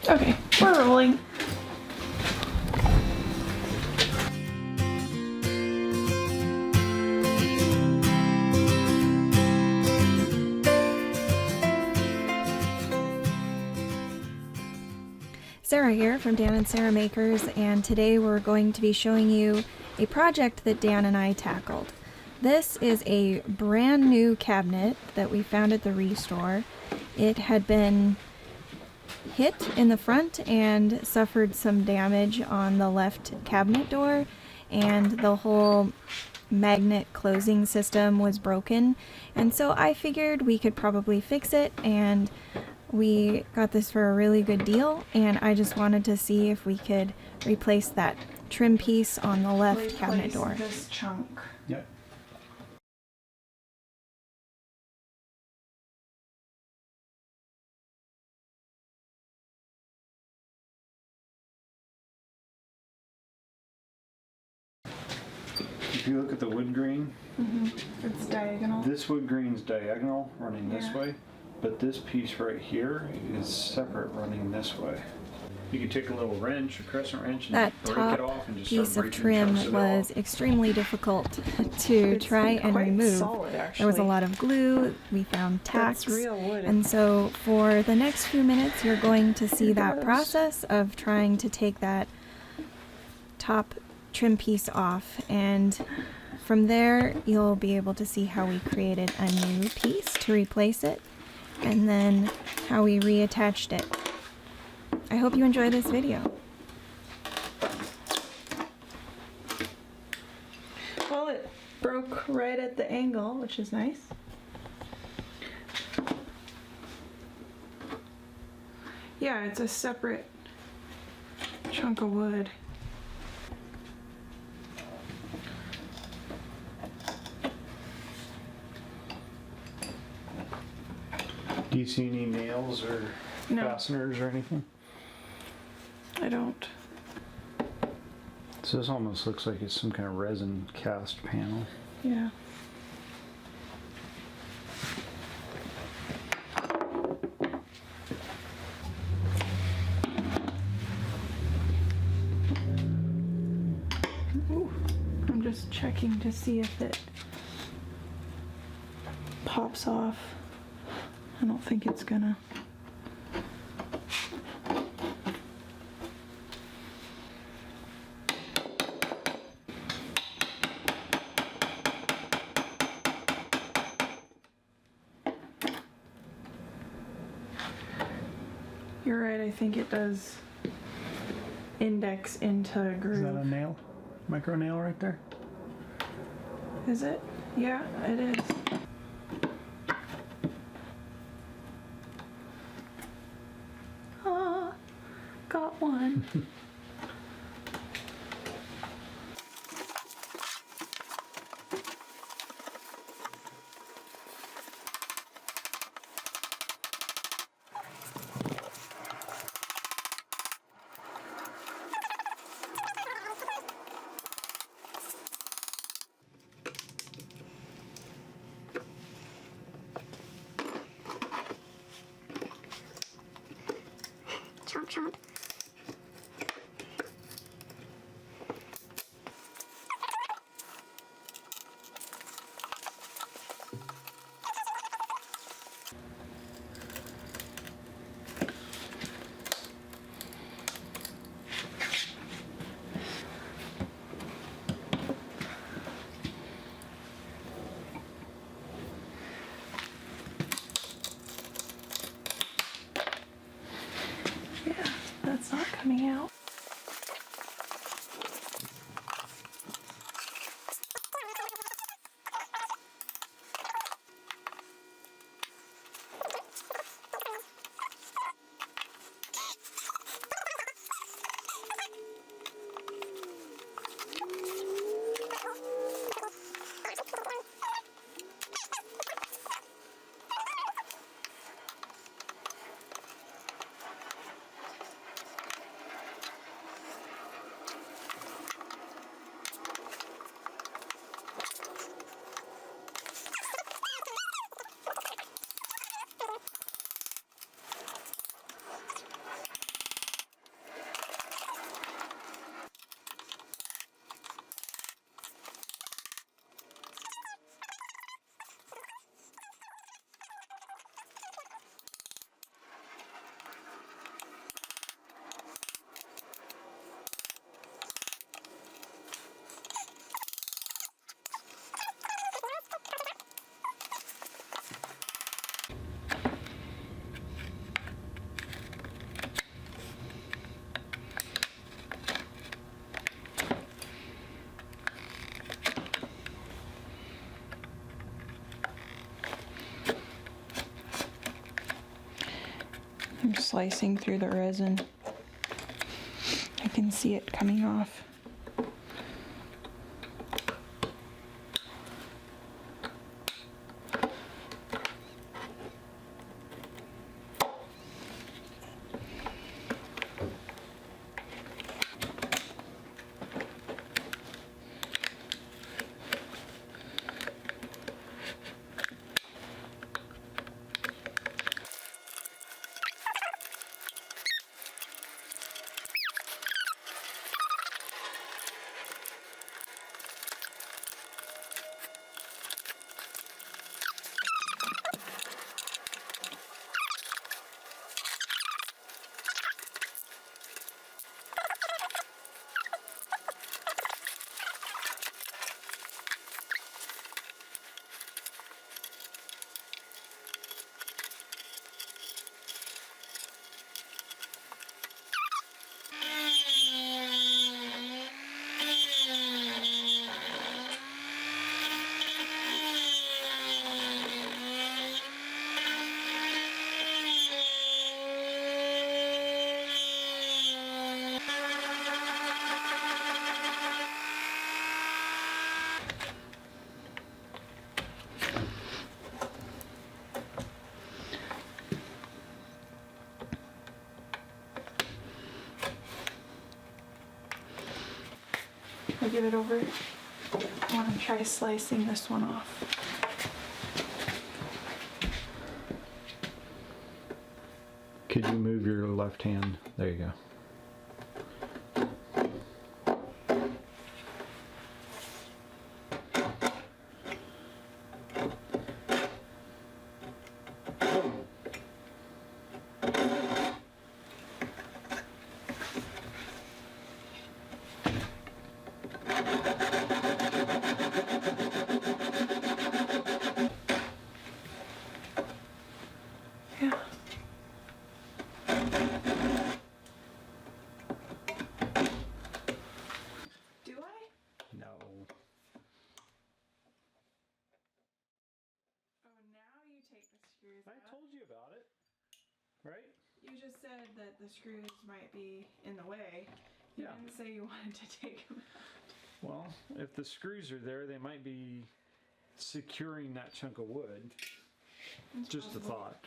Okay, we're rolling. Sarah here from Dan and Sarah Makers, and today we're going to be showing you a project that Dan and I tackled. This is a brand new cabinet that we found at the Restore. It had been hit in the front and suffered some damage on the left cabinet door, and the whole magnet closing system was broken, and so I figured we could probably fix it, and we got this for a really good deal, and I just wanted to see if we could replace that trim piece on the left cabinet door. This chunk. Yep. If you look at the wood grain, It's diagonal. this wood grain's diagonal, running this way, but this piece right here is separate, running this way. You could take a little wrench, a crescent wrench, and That break top it off and just piece start of breaking trim chunks of it was off. extremely difficult to try and quite remove. solid, actually. There was a lot of glue, we found tacks, That's real wood. and so for the next few minutes you're going to see Here that goes. process of trying to take that top trim piece off, and from there you'll be able to see how we created a new piece to replace it, and then how we reattached it. I hope you enjoy this video. Well, it broke right at the angle, which is nice. Yeah, it's a separate chunk of wood. Do you see any nails or No. fasteners or anything? I don't. So this almost looks like it's some kind of resin cast panel. Yeah. Ooh, I'm just checking to see if it pops off. I don't think it's gonna. You're right, I think it does index into a Is groove. that a nail? Micro nail right there? Is it? Yeah, it is. Ah, got one. Chomp chomp. Yeah, that's not coming out. slicing through the resin. I can see it coming off. I'll give it over. I want to try slicing this one off. Could you move your left hand? There you go. Yeah. Do I? No. Oh, now you take the screws I out. told you about it, right? You just said that the screws might be in the way. You Yeah. didn't say you wanted to take them out. Well, if the screws are there, they might be securing that chunk of wood. It's Just a possible. thought.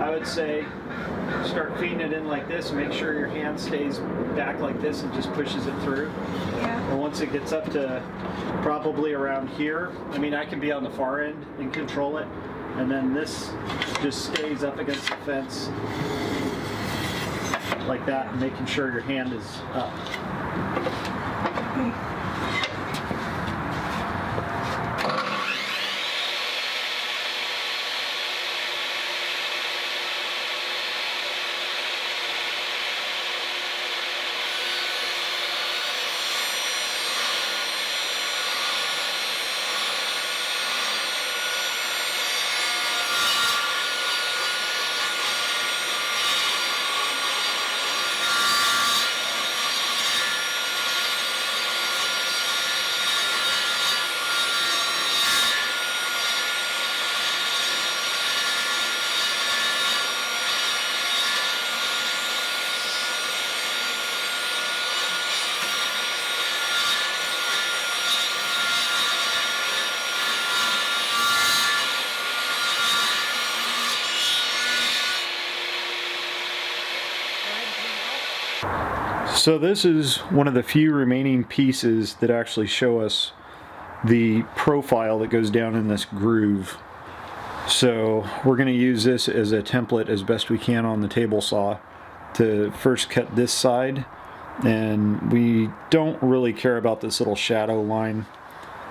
I would say start feeding it in like this. Make sure your hand stays back like this and just pushes it through. Yeah. And once it gets up to probably around here, I mean, I can be on the far end and control it. And then this just stays up against the fence like that, making sure your hand is up. Okay. So this is one of the few remaining pieces that actually show us the profile that goes down in this groove. So we're going to use this as a template as best we can on the table saw to first cut this side, and we don't really care about this little shadow line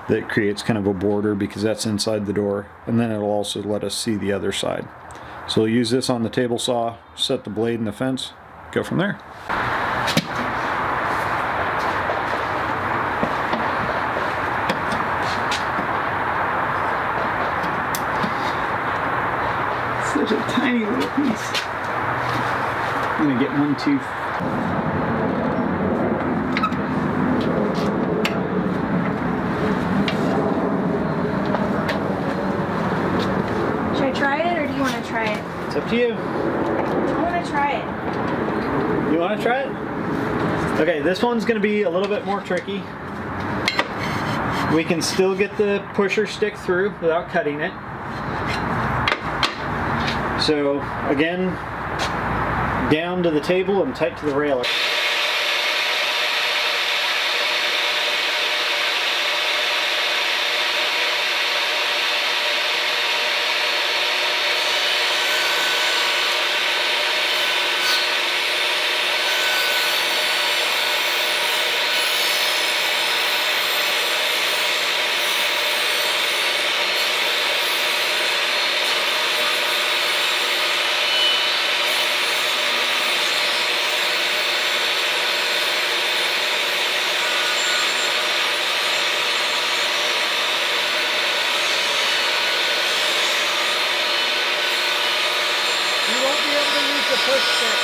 that creates kind of a border because that's inside the door, and then it'll also let us see the other side. So we'll use this on the table saw, set the blade in the fence, go from there. Such a tiny little piece. I'm gonna get one tooth. Should I try it or do you want to try it? It's up to you. I want to try it. You want to try it? Okay, this one's going to be a little bit more tricky. We can still get the pusher stick through without cutting it. So again, down to the table and tight to the railer. You won't be able to use the push stick.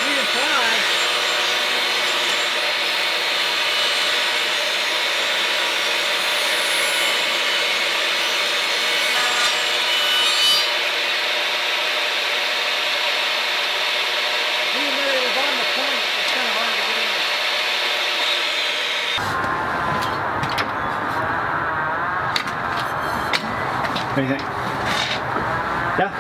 You can try. Even though it was on the point, it's kind of hard to get in there. What do you think? Yeah?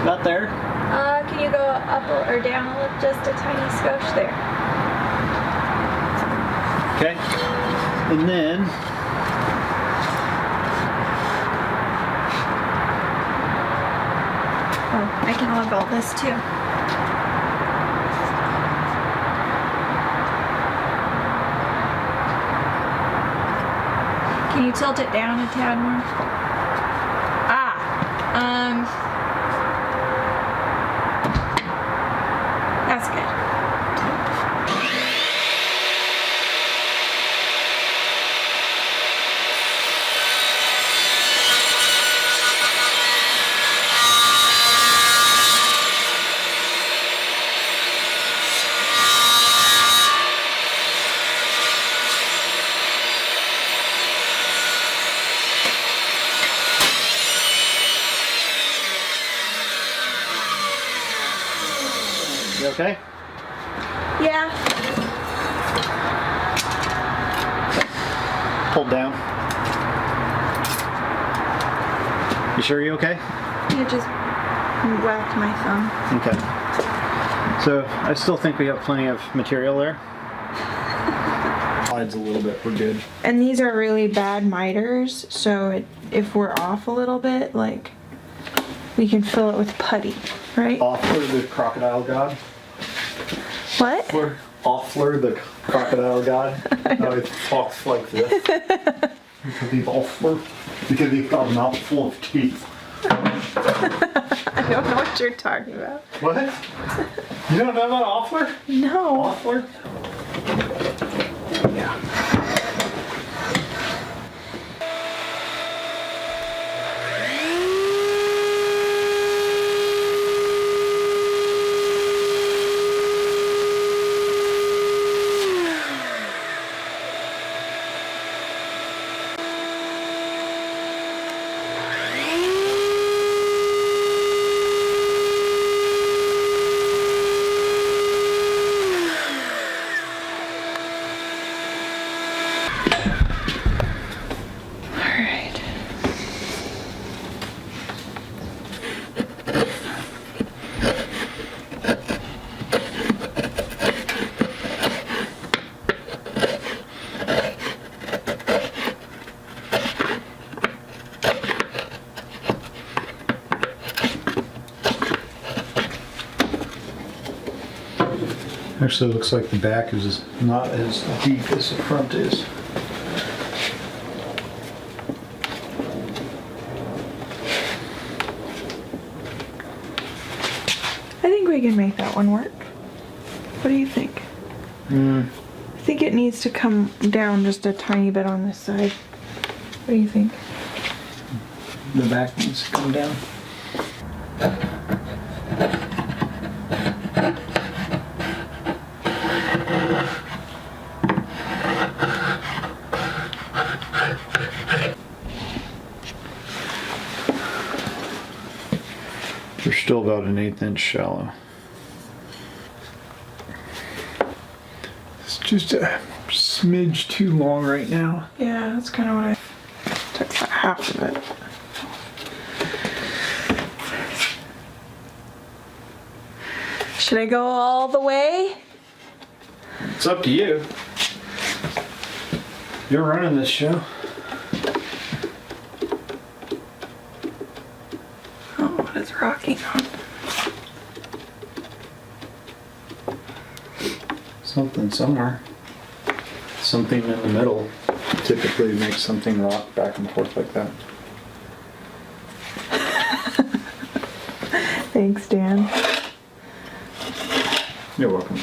About there. Can you go up or down a little, just a tiny skosh there? Okay. And then Oh, I can eyeball this too. Can you tilt it down a tad more? okay? Yeah. Pulled down. You sure you're okay? You just whacked my thumb. Okay. So I still think we have plenty of material there. Slides a little bit, we're good. And these are really bad miters, so if we're off a little bit, like, we can fill it with putty, right? Offler the crocodile god. What? Offler the crocodile god. How it talks like this. Because he's Offler. Because he's got a mouthful of teeth. I don't know what you're talking about. What? You don't know about Offler? No. Offler? Yeah. Alright. Actually, it looks like the back is not as deep as the front is. I think we can make that one work. What do you think? I think it needs to come down just a tiny bit on this side. What do you think? The back needs to come down. They're still about an 1/8 inch shallow. It's just a smidge too long right now. Yeah, that's kind of what I took about half of it. Should I go all the way? It's up to you. You're running this show. Oh, what is rocking on? Something somewhere. Something in the middle typically makes something rock back and forth like that. Thanks, Dan. You're welcome.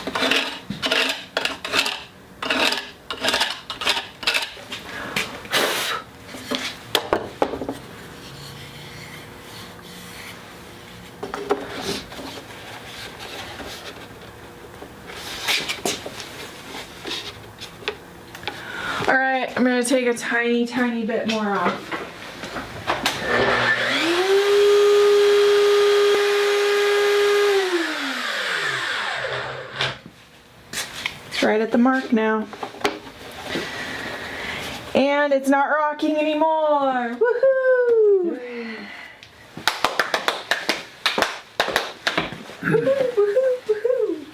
All right, I'm gonna take a tiny, tiny bit more off. It's right at the mark now. And it's not rocking anymore. Woohoo! Woohoo, woohoo, woohoo.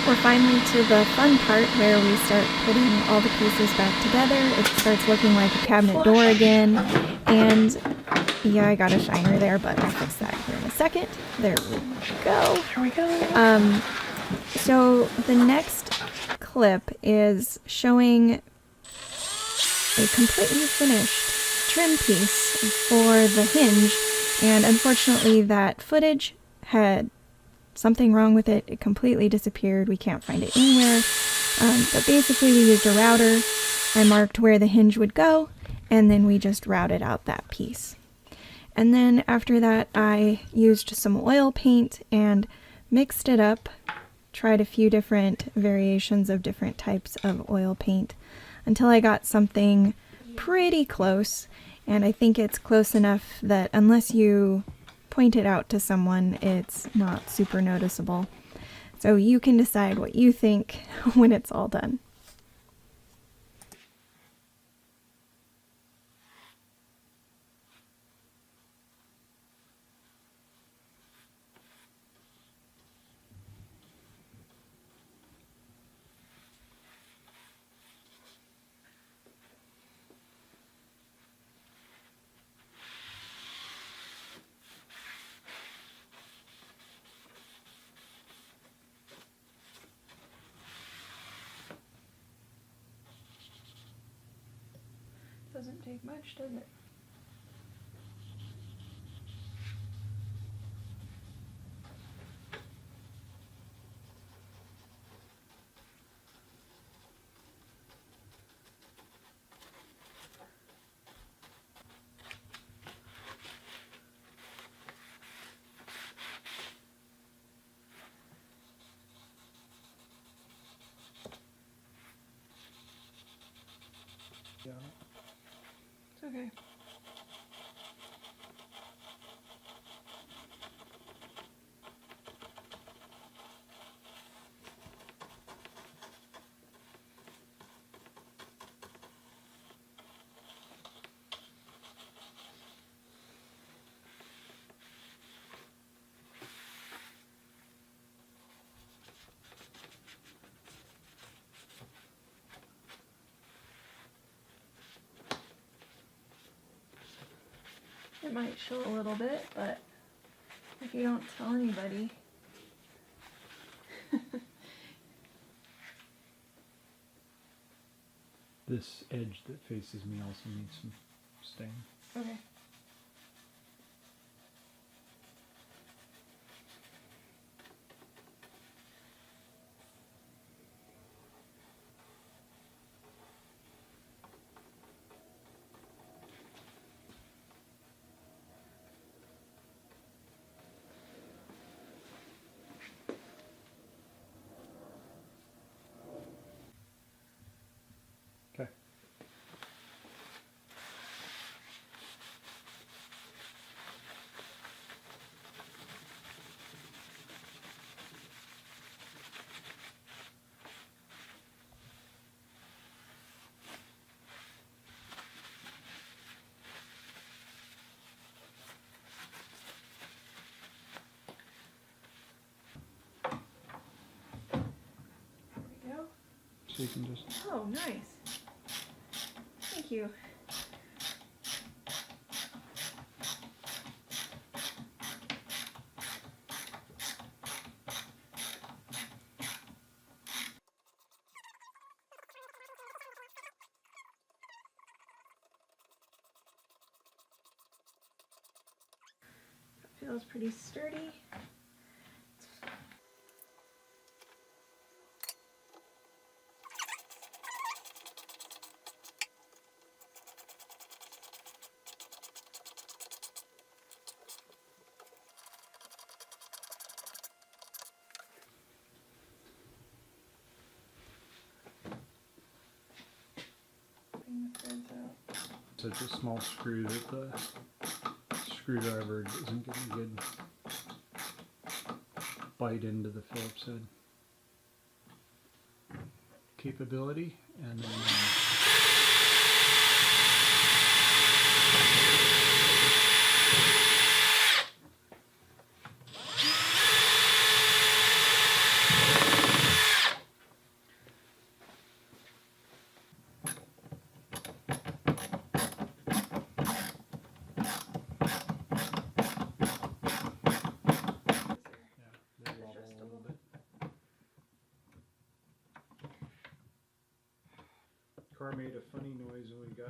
We're finally to the fun part where we start putting all the pieces back together. It starts looking like a cabinet door again. And yeah, I got a shiner there, but I'll fix that here in a second. There we go. There we go. So the next clip is showing a completely finished trim piece for the hinge. And unfortunately that footage had something wrong with it. It completely disappeared. We can't find it anywhere. But basically we used a router. I marked where the hinge would go, and then we just routed out that piece. And then after that I used some oil paint and mixed it up, tried a few different variations of different types of oil paint until I got something pretty close. And I think it's close enough that unless you point it out to someone, it's not super noticeable. So you can decide what you think when it's all done. Doesn't take much, does it? Yeah. It's okay. It might show a little bit, but if you don't tell anybody. This edge that faces me also needs some stain. Okay. Okay. There we go. So you can just... Oh, nice. Thank you. Feels pretty sturdy. Bring the threads out. Such a small screw that the screwdriver isn't getting a good bite into the Phillips head capability, and then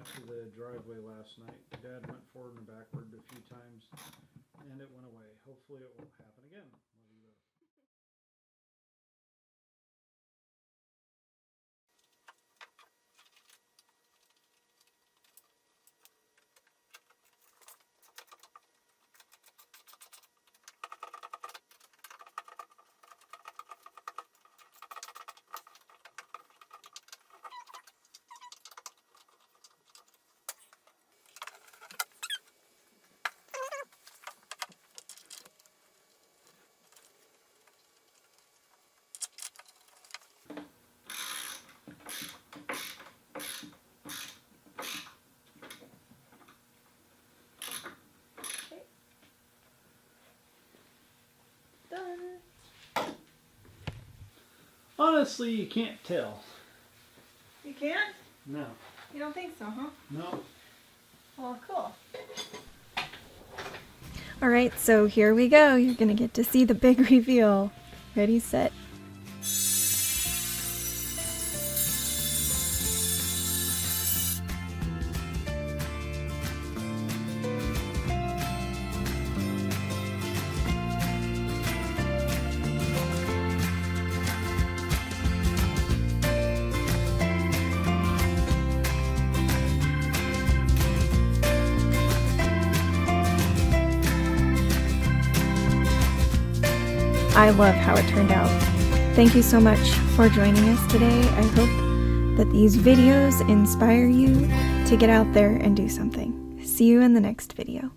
got to the driveway last night. Dad went forward and backward a few times, and it went away. Hopefully it won't happen again. Love you both. Done. Honestly, you can't tell. You can't? No. You don't think so, huh? No. Well, cool. All right, so here we go. You're gonna get to see the big reveal. Ready, set. I love how it turned out. Thank you so much for joining us today. I hope that these videos inspire you to get out there and do something. See you in the next video.